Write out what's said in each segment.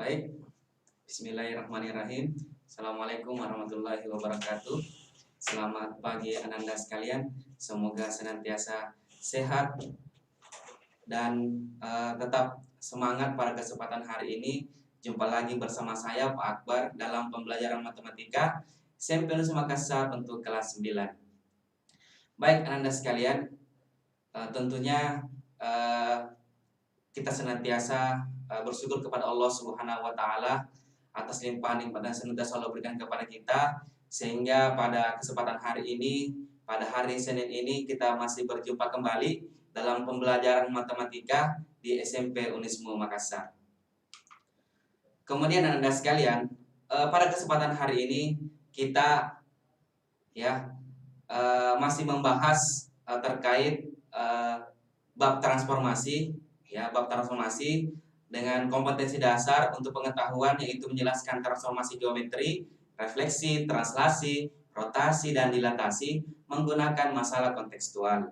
Baik, Bismillahirrahmanirrahim. Assalamualaikum warahmatullahi wabarakatuh. Selamat pagi Ananda sekalian. Semoga senantiasa sehat dan tetap semangat pada kesempatan hari ini. Jumpa lagi bersama saya Pak Akbar dalam pembelajaran matematika SMP Negeri Makassar untuk kelas 9. Baik Ananda sekalian, tentunya kita senantiasa bersyukur kepada Allah Subhanahu wa taala atas limpahan nikmat yang senantiasa Allah berikan kepada kita, sehingga pada kesempatan hari ini, pada hari Senin ini, kita masih berjumpa kembali dalam pembelajaran matematika di SMP Unismu Makassar. Kemudian Anda sekalian, pada kesempatan hari ini kita masih membahas terkait bab transformasi, bab transformasi dengan kompetensi dasar untuk pengetahuan, yaitu menjelaskan transformasi geometri, refleksi, translasi, rotasi, dan dilatasi menggunakan masalah kontekstual.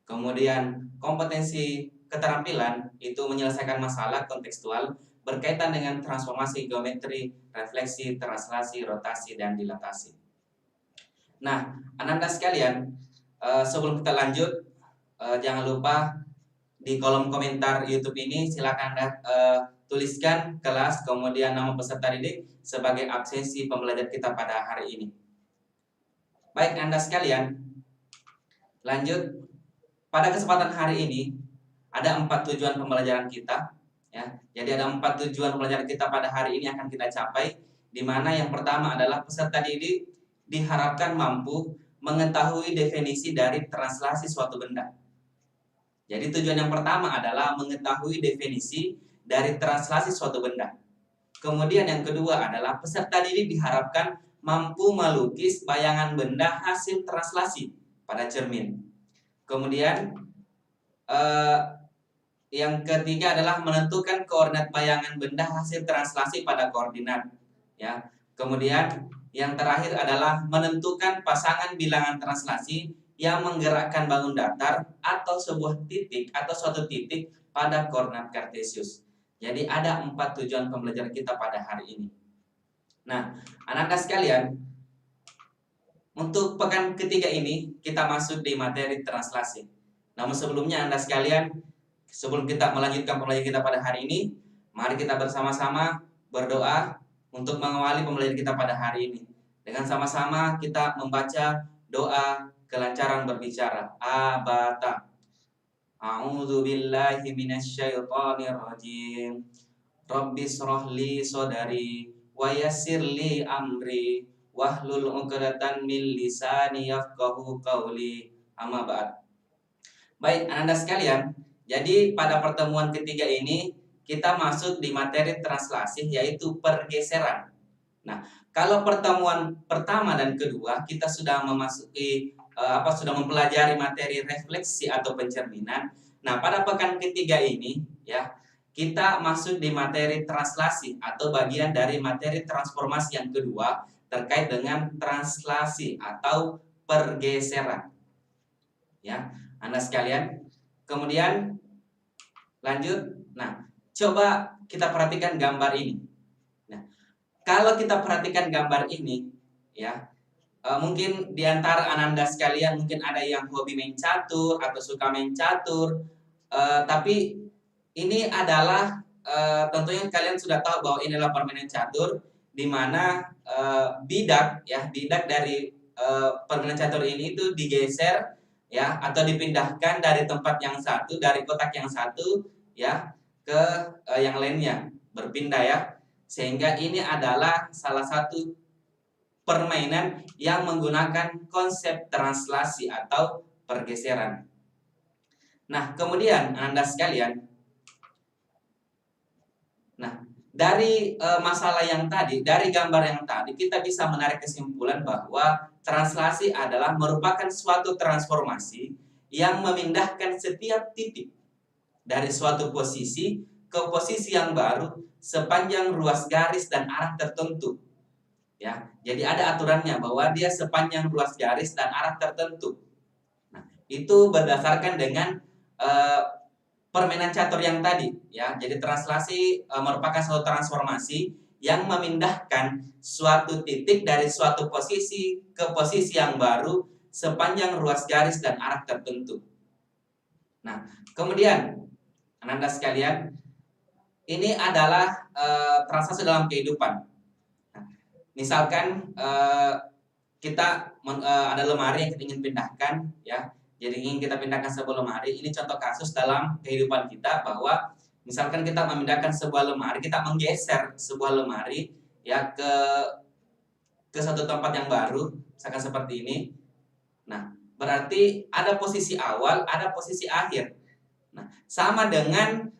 Kemudian kompetensi keterampilan itu menyelesaikan masalah kontekstual berkaitan dengan transformasi geometri, refleksi, translasi, rotasi, dan dilatasi. Nah, Ananda sekalian, sebelum kita lanjut, jangan lupa di kolom komentar YouTube ini silakan Anda tuliskan kelas, kemudian nama peserta didik sebagai absensi pembelajaran kita pada hari ini. Baik Anda sekalian, lanjut. Pada kesempatan hari ini ada 4 tujuan pembelajaran kita, ya. Jadi ada 4 tujuan pembelajaran kita pada hari ini akan kita capai, di mana yang pertama adalah peserta didik diharapkan mampu mengetahui definisi dari translasi suatu benda. Jadi tujuan yang pertama adalah mengetahui definisi dari translasi suatu benda. Kemudian yang kedua adalah peserta didik diharapkan mampu melukis bayangan benda hasil translasi pada cermin. Kemudian yang ketiga adalah menentukan koordinat bayangan benda hasil translasi pada koordinat. Ya. Kemudian yang terakhir adalah menentukan pasangan bilangan translasi yang menggerakkan bangun datar atau sebuah titik atau suatu titik pada koordinat kartesius. Jadi ada 4 tujuan pembelajaran kita pada hari ini. Nah, anak-anak sekalian, untuk pekan ketiga ini kita masuk di materi translasi. Namun sebelumnya Anda sekalian, sebelum kita melanjutkan pembelajaran kita pada hari ini, mari kita bersama-sama berdoa untuk mengawali pembelajaran kita pada hari ini. Dengan sama-sama kita membaca doa kelancaran berbicara. Abata. A'udzu billahi minasyaitonir rajim. Rabbis shrahli sadri wa yassirli amri wahlul 'uqdatam min lisani yafqahu qawli. Amma ba'd. Baik, Anda sekalian, jadi pada pertemuan ketiga ini kita masuk di materi translasi, yaitu pergeseran. Nah, kalau pertemuan pertama dan kedua kita sudah memasuki sudah mempelajari materi refleksi atau pencerminan. Nah, pada pekan ketiga ini kita masuk di materi translasi atau bagian dari materi transformasi yang kedua terkait dengan translasi atau pergeseran. Ya, Anda sekalian. Kemudian lanjut. Nah, coba kita perhatikan gambar ini. Nah, kalau kita perhatikan gambar ini, mungkin di antara Ananda sekalian mungkin ada yang hobi main catur atau suka main catur, tapi ini adalah tentunya kalian sudah tahu bahwa inilah permainan catur, di mana bidak dari permainan catur ini itu digeser atau dipindahkan dari tempat yang satu, dari kotak yang satu ke yang lainnya, berpindah sehingga ini adalah salah satu permainan yang menggunakan konsep translasi atau pergeseran. Nah, kemudian Anda sekalian, dari masalah yang tadi, dari gambar yang tadi, kita bisa menarik kesimpulan bahwa translasi adalah merupakan suatu transformasi yang memindahkan setiap titik dari suatu posisi ke posisi yang baru sepanjang ruas garis dan arah tertentu. Jadi ada aturannya bahwa dia sepanjang ruas garis dan arah tertentu. Nah, itu berdasarkan dengan permainan catur yang tadi ya. Jadi translasi merupakan suatu transformasi yang memindahkan suatu titik dari suatu posisi ke posisi yang baru sepanjang ruas garis dan arah tertentu. Nah, kemudian Ananda sekalian, ini adalah translasi dalam kehidupan. Nah, misalkan kita ada lemari yang kita ingin pindahkan ya. Jadi ingin kita pindahkan sebuah lemari. Ini contoh kasus dalam kehidupan kita bahwa misalkan kita memindahkan sebuah lemari, kita menggeser sebuah lemari ya ke satu tempat yang baru, misalkan seperti ini. Nah, berarti ada posisi awal, ada posisi akhir. Nah, sama dengan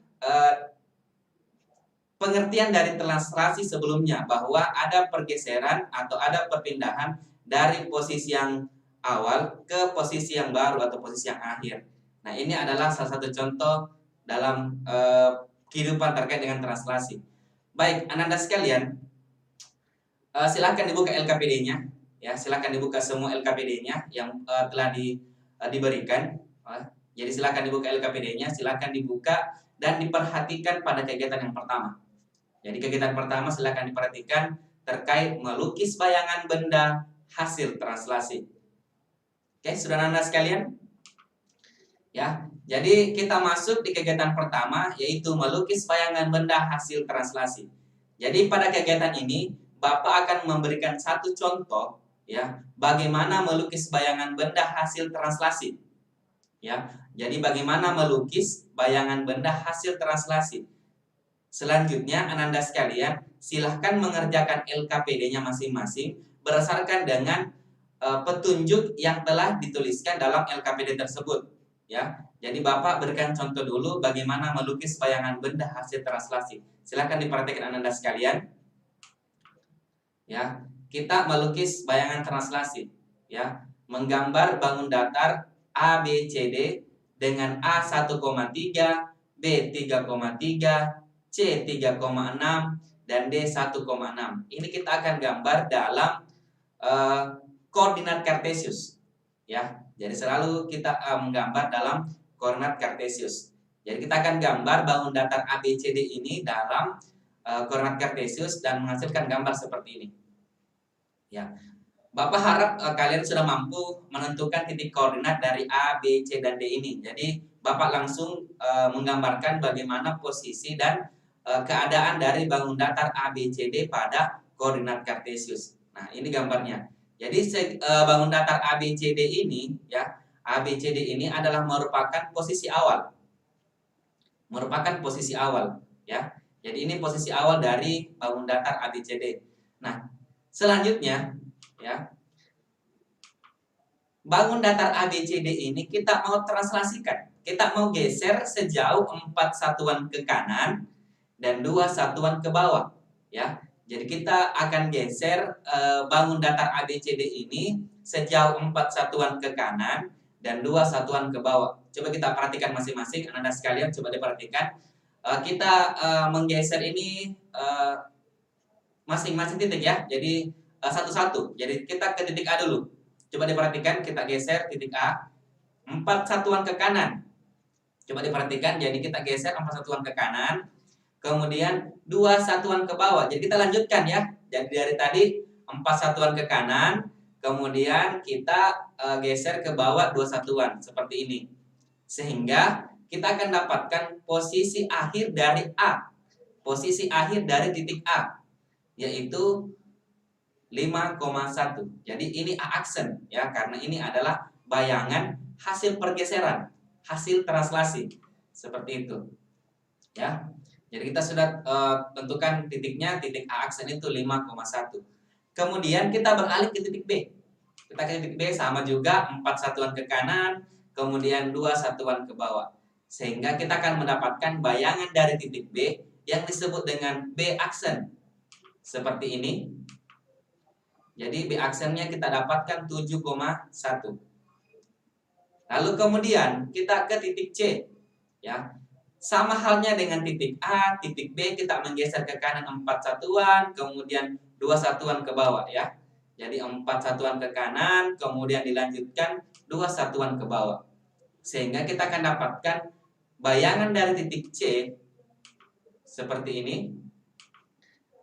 pengertian dari translasi sebelumnya bahwa ada pergeseran atau ada perpindahan dari posisi yang awal ke posisi yang baru atau posisi yang akhir. Nah, ini adalah salah satu contoh dalam kehidupan terkait dengan translasi. Baik, Ananda sekalian, silahkan dibuka LKPD-nya, ya, silahkan dibuka semua LKPD-nya yang telah diberikan. Jadi silahkan dibuka LKPD-nya, silahkan dibuka dan diperhatikan pada kegiatan yang pertama. Jadi kegiatan pertama silahkan diperhatikan terkait melukis bayangan benda hasil translasi. Oke, saudara-saudara sekalian. Ya, jadi kita masuk di kegiatan pertama yaitu melukis bayangan benda hasil translasi. Jadi pada kegiatan ini Bapak akan memberikan satu contoh ya, bagaimana melukis bayangan benda hasil translasi. Ya, jadi bagaimana melukis bayangan benda hasil translasi. Selanjutnya, Ananda sekalian, silahkan mengerjakan LKPD-nya masing-masing berdasarkan dengan petunjuk yang telah dituliskan dalam LKPD tersebut. Ya, jadi Bapak berikan contoh dulu bagaimana melukis bayangan benda hasil translasi. Silahkan diperhatikan Ananda sekalian. Ya, kita melukis bayangan translasi. Ya, menggambar bangun datar A, B, C, D dengan A 1,3, B 3,3, C 3,6 dan D 1,6. Ini kita akan gambar dalam koordinat kartesius. Ya, jadi selalu kita menggambar dalam koordinat kartesius. Jadi kita akan gambar bangun datar ABCD ini dalam koordinat kartesius dan menghasilkan gambar seperti ini. Ya, Bapak harap kalian sudah mampu menentukan titik koordinat dari A, B, C dan D ini. Jadi Bapak langsung menggambarkan bagaimana posisi dan keadaan dari bangun datar ABCD pada koordinat kartesius. Nah, ini gambarnya. Jadi bangun datar ABCD ini ya, ABCD ini adalah merupakan posisi awal. Merupakan posisi awal ya. Jadi ini posisi awal dari bangun datar ABCD. Nah, selanjutnya ya, bangun datar ABCD ini kita mau translasikan. Kita mau geser sejauh 4 satuan ke kanan dan 2 satuan ke bawah ya. Jadi kita akan geser bangun datar ABCD ini sejauh 4 satuan ke kanan dan 2 satuan ke bawah. Coba kita perhatikan masing-masing, Anda sekalian coba diperhatikan. Kita menggeser ini masing-masing titik ya. Jadi satu-satu. Jadi kita ke titik A dulu. Coba diperhatikan, kita geser titik A 4 satuan ke kanan. Coba diperhatikan, jadi kita geser 4 satuan ke kanan. Kemudian 2 satuan ke bawah. Jadi kita lanjutkan ya. Jadi dari tadi 4 satuan ke kanan, kemudian kita geser ke bawah 2 satuan seperti ini. Sehingga kita akan dapatkan posisi akhir dari A. Posisi akhir dari titik A yaitu 5,1. Jadi ini A aksen ya, karena ini adalah bayangan hasil pergeseran, hasil translasi. Seperti itu. Ya. Jadi kita sudah tentukan titiknya, titik A aksen itu 5,1. Kemudian kita beralih ke titik B. Kita ke titik B sama juga 4 satuan ke kanan, kemudian 2 satuan ke bawah. Sehingga kita akan mendapatkan bayangan dari titik B yang disebut dengan B aksen. Seperti ini. Jadi B aksennya kita dapatkan 7,1. Lalu kemudian kita ke titik C. Ya. Sama halnya dengan titik A, titik B kita menggeser ke kanan 4 satuan, kemudian 2 satuan ke bawah ya. Jadi 4 satuan ke kanan, kemudian dilanjutkan 2 satuan ke bawah. Sehingga kita akan dapatkan bayangan dari titik C seperti ini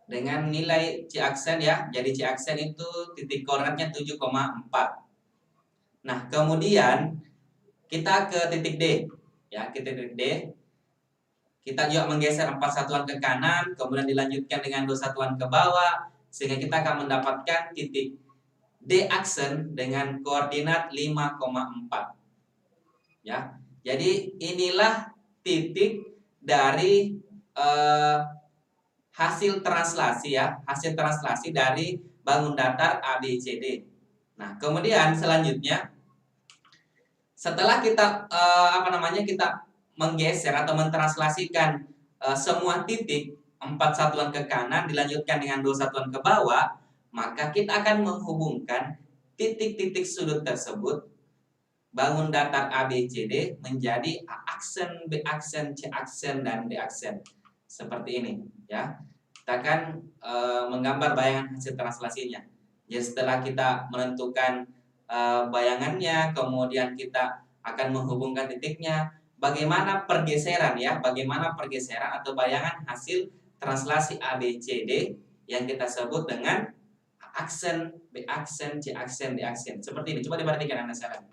dengan nilai C aksen ya. Jadi C aksen itu titik koordinatnya 7,4. Nah, kemudian kita ke titik D ya, ke titik D. Kita juga menggeser 4 satuan ke kanan, kemudian dilanjutkan dengan 2 satuan ke bawah, sehingga kita akan mendapatkan titik D aksen dengan koordinat 5,4. Ya. Jadi inilah titik dari hasil translasi ya, hasil translasi dari bangun datar ABCD. Nah, kemudian selanjutnya setelah kita kita menggeser atau mentranslasikan semua titik 4 satuan ke kanan dilanjutkan dengan 2 satuan ke bawah, maka kita akan menghubungkan titik-titik sudut tersebut bangun datar ABCD menjadi A aksen, B aksen, C aksen, dan D aksen. Seperti ini ya. Kita akan menggambar bayangan hasil translasinya. Jadi setelah kita menentukan bayangannya, kemudian kita akan menghubungkan titiknya, bagaimana pergeseran ya, bagaimana pergeseran atau bayangan hasil translasi ABCD yang kita sebut dengan A aksen, B aksen, C aksen, D aksen. Seperti ini. Coba diperhatikan Anda sekarang.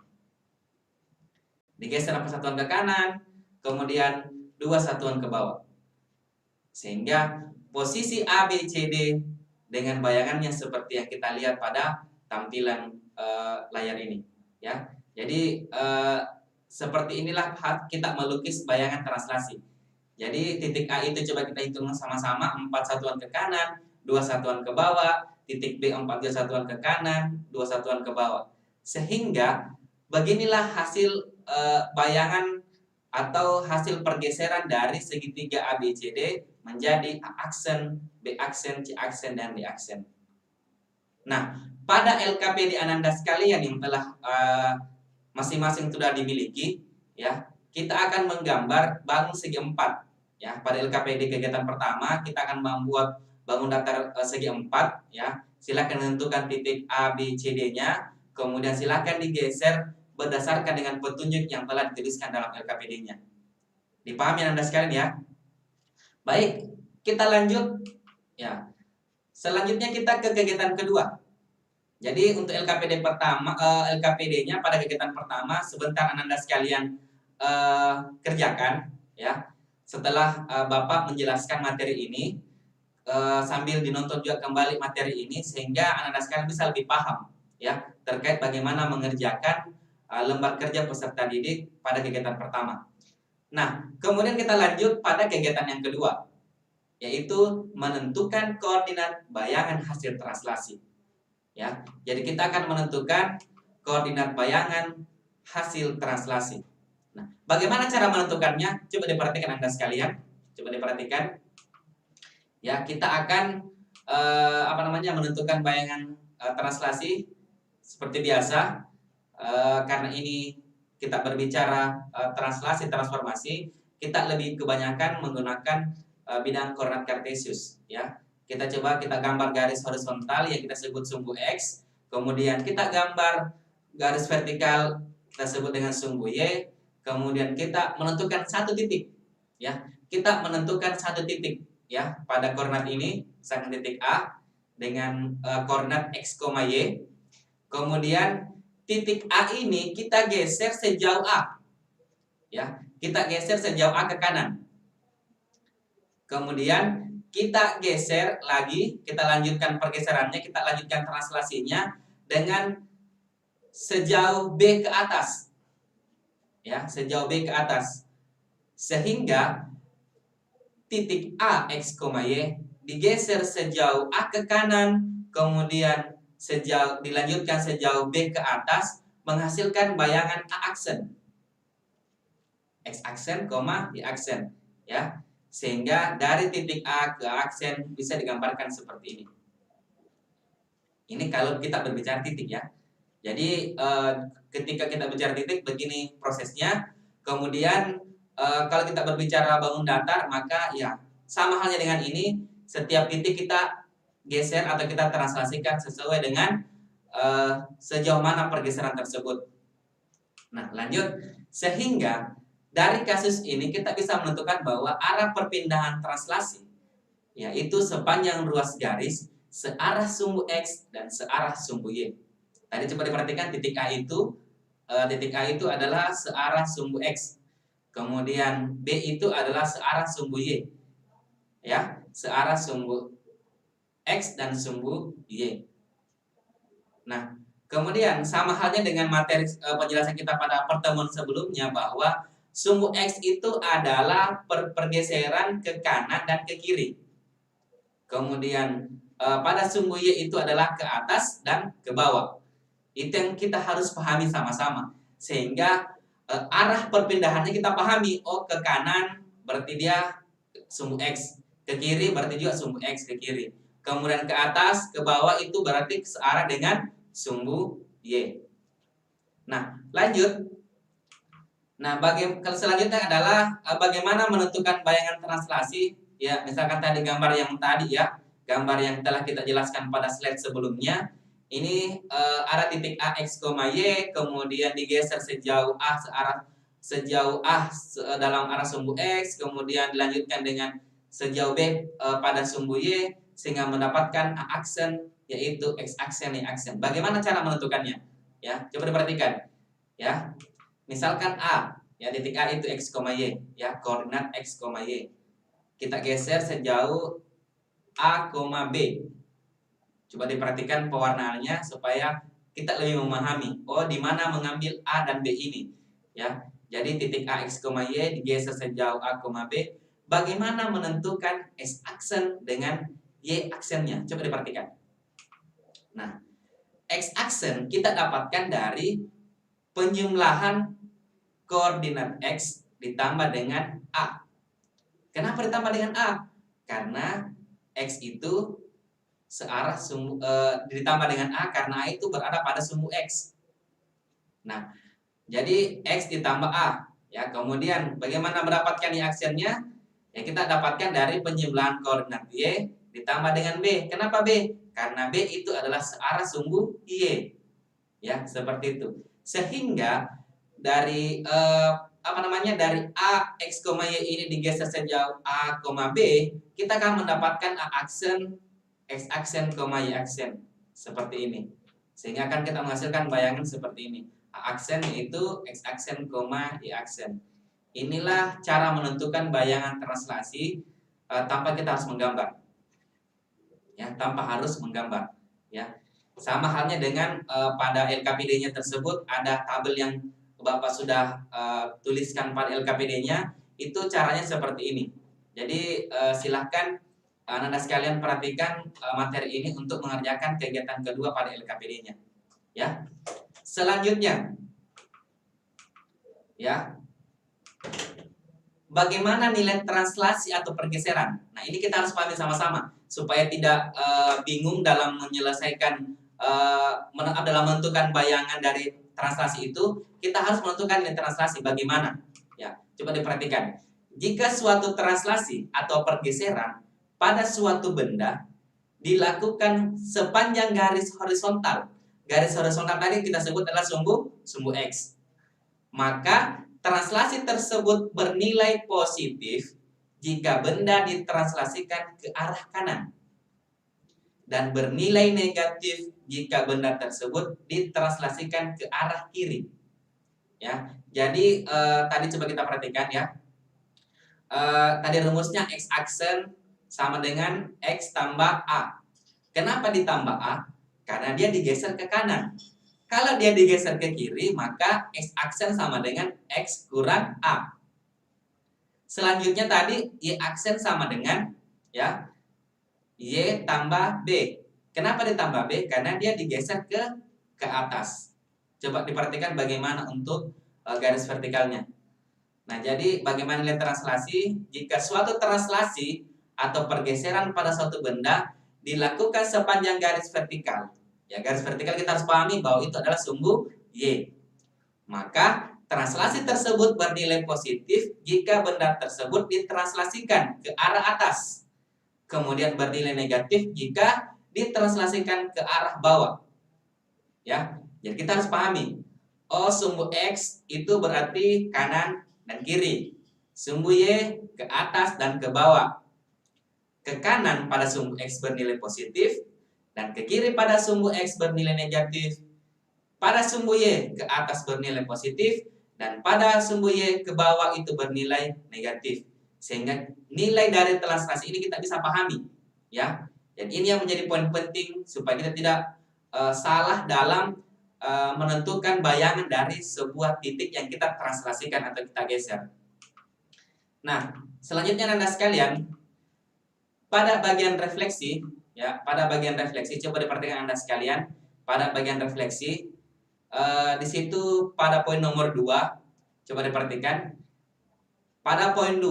Digeser 4 satuan ke kanan, kemudian 2 satuan ke bawah. Sehingga posisi ABCD dengan bayangannya seperti yang kita lihat pada tampilan layar ini ya. Jadi seperti inilah kita melukis bayangan translasi. Jadi titik A itu coba kita hitung sama-sama, 4 satuan ke kanan, 2 satuan ke bawah, titik B 4 satuan ke kanan, 2 satuan ke bawah. Sehingga beginilah hasil bayangan atau hasil pergeseran dari segitiga ABCD menjadi A aksen, B aksen, C aksen, dan D aksen. Nah, pada LKPD Ananda sekalian yang telah masing-masing sudah dimiliki, ya, kita akan menggambar bangun segi 4. Ya, pada LKPD kegiatan pertama kita akan membuat bangun datar segi 4. Ya, silakan menentukan titik A, B, C, D-nya, kemudian silakan digeser berdasarkan dengan petunjuk yang telah dituliskan dalam LKPD-nya. Dipahami Anda sekalian ya? Baik, kita lanjut ya. Selanjutnya kita ke kegiatan kedua. Jadi untuk LKPD pertama, LKPD-nya pada kegiatan pertama sebentar Anda sekalian kerjakan ya. Setelah Bapak menjelaskan materi ini, sambil dinonton juga kembali materi ini sehingga Anda sekalian bisa lebih paham ya terkait bagaimana mengerjakan lembar kerja peserta didik pada kegiatan pertama. Nah, kemudian kita lanjut pada kegiatan yang kedua, yaitu menentukan koordinat bayangan hasil translasi. Ya, jadi kita akan menentukan koordinat bayangan hasil translasi. Nah, bagaimana cara menentukannya? Coba diperhatikan Anda sekalian. Coba diperhatikan. Ya, kita akan menentukan bayangan translasi seperti biasa. Karena ini kita berbicara translasi transformasi, kita lebih kebanyakan menggunakan bidang koordinat kartesius ya. Kita gambar garis horizontal yang kita sebut sumbu X, kemudian kita gambar garis vertikal kita sebut dengan sumbu Y, kemudian kita menentukan satu titik ya. Kita menentukan satu titik ya pada koordinat ini, misalkan titik A dengan koordinat X, Y. Kemudian titik A ini kita geser sejauh A. Ya, kita geser sejauh A ke kanan. Kemudian kita geser lagi, kita lanjutkan pergeserannya, kita lanjutkan translasinya dengan sejauh B ke atas. Ya, sejauh B ke atas. Sehingga titik A X, Y digeser sejauh A ke kanan, kemudian dilanjutkan sejauh B ke atas, menghasilkan bayangan A aksen, X aksen, Y aksen ya. Sehingga dari titik A ke aksen bisa digambarkan seperti ini. Ini kalau kita berbicara titik ya. Jadi ketika kita bicara titik begini prosesnya. Kemudian kalau kita berbicara bangun datar, maka ya sama halnya dengan ini, setiap titik kita geser atau kita translasikan sesuai dengan sejauh mana pergeseran tersebut. Nah, lanjut. Sehingga Dari kasus ini kita bisa menentukan bahwa arah perpindahan translasi yaitu sepanjang ruas garis searah sumbu X dan searah sumbu Y. Tadi coba diperhatikan titik A itu adalah searah sumbu X. Kemudian B itu adalah searah sumbu Y. Ya, searah sumbu X dan sumbu Y. Nah, kemudian sama halnya dengan materi penjelasan kita pada pertemuan sebelumnya bahwa sumbu X itu adalah pergeseran ke kanan dan ke kiri. Kemudian pada sumbu Y itu adalah ke atas dan ke bawah. Itu yang kita harus pahami sama-sama. Sehingga arah perpindahannya kita pahami. Oh, ke kanan berarti dia sumbu X. Ke kiri berarti juga sumbu X ke kiri. Kemudian ke atas, ke bawah itu berarti searah dengan sumbu Y. Nah, lanjut. Nah, selanjutnya adalah bagaimana menentukan bayangan translasi. Ya, misalkan tadi gambar yang tadi ya, gambar yang telah kita jelaskan pada slide sebelumnya. Ini arah titik A X, Y, kemudian digeser sejauh A dalam arah sumbu X, kemudian dilanjutkan dengan sejauh B pada sumbu Y sehingga mendapatkan A aksen yaitu X aksen, Y aksen. Bagaimana cara menentukannya? Ya, coba diperhatikan. Ya. Misalkan A, ya titik A itu X, Y, ya koordinat X, Y. Kita geser sejauh A, B. Coba diperhatikan pewarnaannya supaya kita lebih memahami. Oh, di mana mengambil A dan B ini, ya. Jadi titik A, X, Y digeser sejauh A, B. Bagaimana menentukan X aksen dengan Y aksennya? Coba diperhatikan. Nah, X aksen kita dapatkan dari penjumlahan koordinat X ditambah dengan A. Kenapa ditambah dengan A? Karena X itu searah ditambah dengan A karena A itu berada pada sumbu X. Nah, jadi X ditambah A. Ya, kemudian bagaimana mendapatkan Y aksennya? Ya, kita dapatkan dari penjumlahan koordinat Y ditambah dengan B. Kenapa B? Karena B itu adalah searah sumbu Y. Ya, seperti itu. Sehingga dari dari A X, Y ini digeser sejauh A, B, kita akan mendapatkan A aksen, X aksen, Y aksen seperti ini. Sehingga akan kita menghasilkan bayangan seperti ini. A aksen yaitu X aksen, Y aksen. Inilah cara menentukan bayangan translasi tanpa kita harus menggambar. Ya, tanpa harus menggambar. Ya. Sama halnya dengan pada LKPD-nya tersebut ada tabel yang Bapak sudah tuliskan pada LKPD-nya, itu caranya seperti ini. Jadi silahkan Anda sekalian perhatikan materi ini untuk mengerjakan kegiatan kedua pada LKPD-nya. Ya. Selanjutnya, ya, bagaimana nilai translasi atau pergeseran? Nah, ini kita harus pahami sama-sama supaya tidak bingung dalam menyelesaikan dalam menentukan bayangan dari translasi itu. Kita harus menentukan nilai translasi bagaimana. Ya, coba diperhatikan. Jika suatu translasi atau pergeseran pada suatu benda dilakukan sepanjang garis horizontal. Garis horizontal tadi kita sebut adalah sumbu X. Maka translasi tersebut bernilai positif jika benda ditranslasikan ke arah kanan dan bernilai negatif jika benda tersebut ditranslasikan ke arah kiri. Ya, jadi tadi coba kita perhatikan ya. Tadi rumusnya X aksen sama dengan X tambah A. Kenapa ditambah A? Karena dia digeser ke kanan. Kalau dia digeser ke kiri, maka X aksen sama dengan X kurang A. Selanjutnya tadi Y aksen sama dengan ya Y tambah B. Kenapa ditambah B? Karena dia digeser ke atas. Coba diperhatikan bagaimana untuk garis vertikalnya. Nah, jadi bagaimana nilai translasi? Jika suatu translasi atau pergeseran pada suatu benda dilakukan sepanjang garis vertikal. Ya, garis vertikal kita harus pahami bahwa itu adalah sumbu Y. Maka translasi tersebut bernilai positif jika benda tersebut ditranslasikan ke arah atas. Kemudian bernilai negatif jika ditranslasikan ke arah bawah. Ya, jadi kita harus pahami. Oh, sumbu X itu berarti kanan dan kiri. Sumbu Y ke atas dan ke bawah. Ke kanan pada sumbu X bernilai positif, dan ke kiri pada sumbu X bernilai negatif. Pada sumbu Y ke atas bernilai positif, dan pada sumbu Y ke bawah itu bernilai negatif. Sehingga nilai dari translasi ini kita bisa pahami, ya. Dan ini yang menjadi poin penting supaya kita tidak salah dalam menentukan bayangan dari sebuah titik yang kita translasikan atau kita geser. Nah, selanjutnya Anda sekalian, pada bagian refleksi, ya, pada bagian refleksi coba diperhatikan Anda sekalian, pada bagian refleksi di situ pada poin nomor 2, coba diperhatikan. Pada poin 2,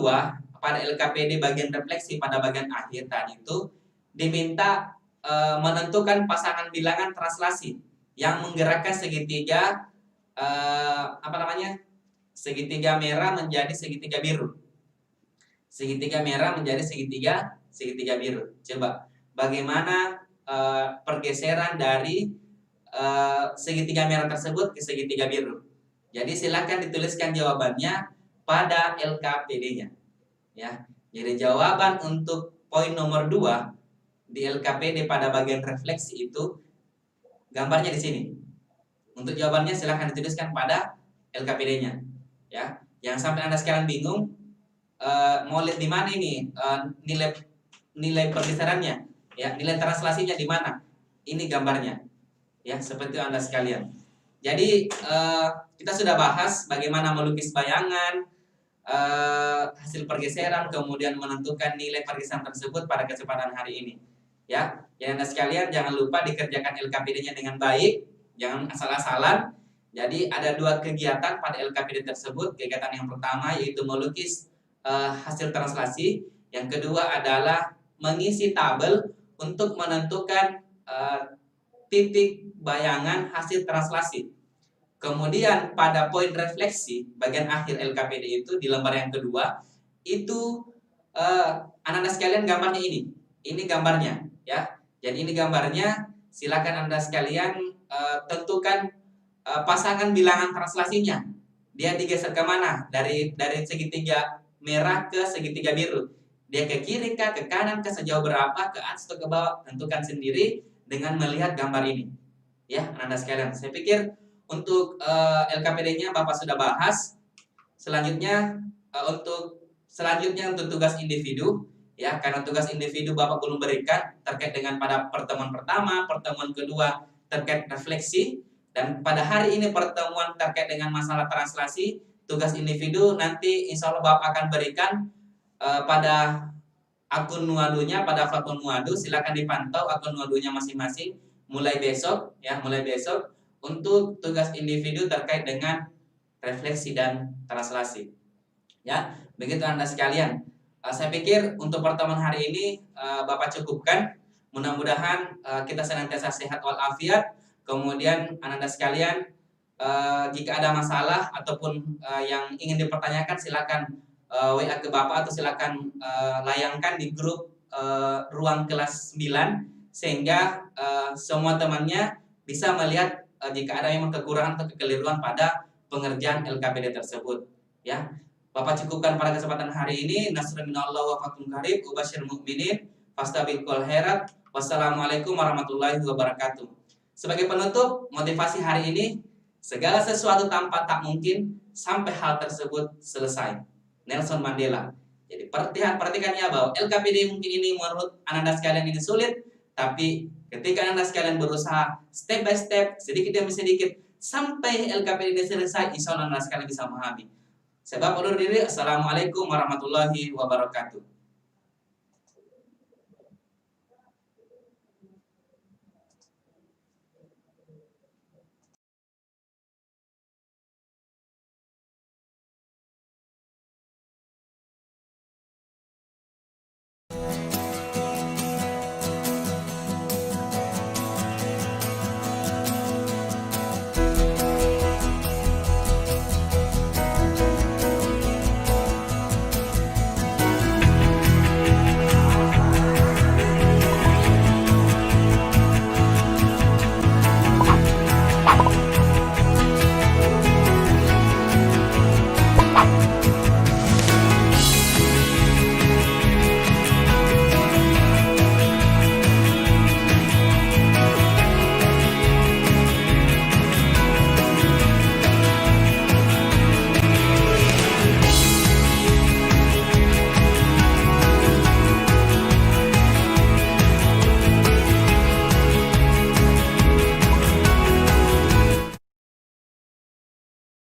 pada LKPD bagian refleksi pada bagian akhir tadi itu diminta menentukan pasangan bilangan translasi yang menggerakkan segitiga segitiga merah menjadi segitiga biru. Segitiga merah menjadi segitiga biru. Coba bagaimana pergeseran dari segitiga merah tersebut ke segitiga biru. Jadi silakan dituliskan jawabannya pada LKPD-nya. Ya. Jadi jawaban untuk poin nomor 2 di LKPD pada bagian refleksi itu gambarnya di sini. Untuk jawabannya silakan dituliskan pada LKPD-nya. Ya. Jangan sampai Anda sekalian bingung mau lihat di mana ini nilai pergeserannya, ya, nilai translasinya di mana. Ini gambarnya. Ya, seperti itu Anda sekalian. Jadi kita sudah bahas bagaimana melukis bayangan, hasil pergeseran, kemudian menentukan nilai pergeseran tersebut pada kesempatan hari ini. Ya, Anda sekalian jangan lupa dikerjakan LKPD-nya dengan baik, jangan asal-asalan. Jadi ada 2 kegiatan pada LKPD tersebut. Kegiatan yang pertama yaitu melukis hasil translasi, yang kedua adalah mengisi tabel untuk menentukan titik bayangan hasil translasi. Kemudian pada poin refleksi bagian akhir LKPD itu di lembar yang kedua itu anak-anak sekalian gambarnya ini gambarnya, ya. Jadi ini gambarnya, silakan Anda sekalian tentukan pasangan bilangan translasinya. Dia digeser ke mana? Dari segitiga merah ke segitiga biru. Dia ke kiri kah, ke kanan kah, sejauh berapa, ke atas atau ke bawah? Tentukan sendiri dengan melihat gambar ini. Ya, Anda sekalian. Saya pikir untuk LKPD-nya Bapak sudah bahas. Selanjutnya untuk tugas individu, ya, karena tugas individu Bapak belum berikan terkait dengan pada pertemuan pertama, pertemuan kedua terkait refleksi, dan pada hari ini pertemuan terkait dengan masalah translasi. Tugas individu nanti insya Allah Bapak akan berikan pada akun Nuadunya, pada platform Nuadu. Silakan dipantau akun Nuadunya masing-masing mulai besok, ya, mulai besok untuk tugas individu terkait dengan refleksi dan translasi. Ya, begitu Anda sekalian. Saya pikir untuk pertemuan hari ini Bapak cukupkan. Mudah-mudahan kita senantiasa sehat walafiat. Kemudian Anda sekalian, jika ada masalah ataupun yang ingin dipertanyakan, silakan WA ke Bapak atau silakan layangkan di grup ruang kelas 9 sehingga semua temannya bisa melihat jika ada memang kekurangan atau kekeliruan pada pengerjaan LKPD tersebut. Ya, Bapak cukupkan pada kesempatan hari ini. Nasrun minallah wa fathun qarib, ubasyir mu'minin, fastabiqul khairat. Wassalamualaikum warahmatullahi wabarakatuh. Sebagai penutup motivasi hari ini, segala sesuatu tanpa tak mungkin sampai hal tersebut selesai. Nelson Mandela. Jadi perhatikan ya bahwa LKPD mungkin ini menurut Anda sekalian ini sulit, tapi ketika Anda sekalian berusaha step by step, sedikit demi sedikit, sampai LKPD ini selesai, insya Allah Anda sekalian bisa memahami. Saya Bapak undur diri. Assalamualaikum warahmatullahi wabarakatuh.